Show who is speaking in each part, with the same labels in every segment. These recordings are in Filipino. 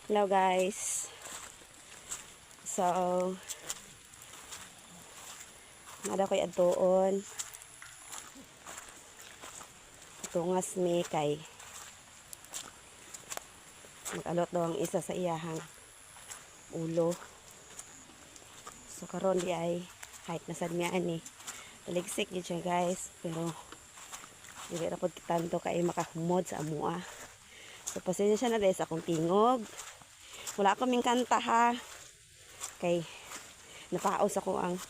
Speaker 1: Hello guys. So, nada ko'y adtuon. Tungas mi kay nag-alot daw ang isa sa iyahang ulo. So, karon di ay height na sad niya ani. Taligsik yun siya guys. Pero, hindi na po kitanto kay makahumod sa amua. So, pasensya na guys akong tingog. Wala kaming kanta ha. Kay napaos ako ang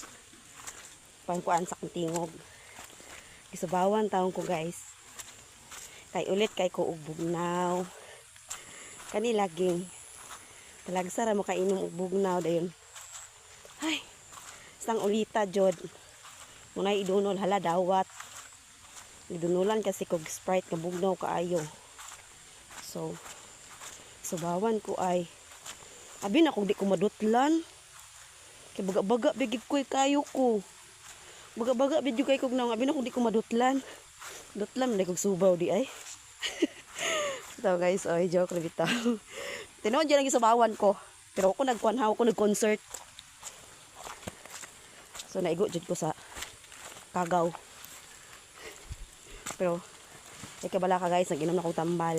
Speaker 1: pangkuan sa akong tingog. Gisubawan taon ko guys. Kay ulit kay ko og bugnaw. Kani laging talagsara mo kainom og bugnaw dayon. Ay, sang ulita jod. Muna idunol hala dawat. Idunulan kasi kog Sprite nga bugnaw kaayo. So, subawan ko ay abi na kung di ko madutlan. Kay baga-baga bigid ko kayo ko. Baga-baga bigid kay kog naong abi na kung di ko madutlan. Dutlan na kog subaw di ay. So guys, oy joke ra bitaw. Tinuod jud ang subawan ko. Pero ako nagkuanhaw ko nag-concert. So naigo jud ko sa Kagaw. Pero ay kabala ka guys, nag-inom na akong tambal.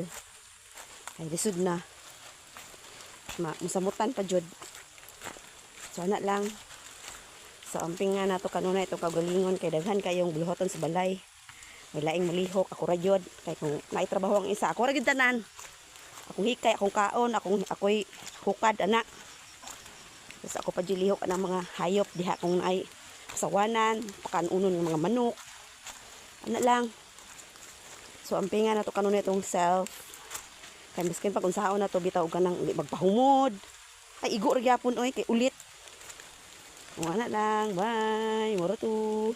Speaker 1: Ay lisod na. Musamutan pa jud. So ana lang. So amping nga nato kanuna itong kagalingon kay daghan kayong buluhoton sa balay. May laing malihok ako ra jud kay kung naitrabaho ang isa ako ra gid tanan. Akong hikay, akong kaon, ako'y hukad ana. Tapos ako pa jud lihok ang mga hayop diha kung ay sawanan, pakanunon ng mga manok. Ana lang. So amping nga nato kanuna itong self. Kay miskin pag unsaon na to bitaw ka nang magpahumod. Ay igo ra gyapon oy kay ulit. Wala lang. Bye. Moro to.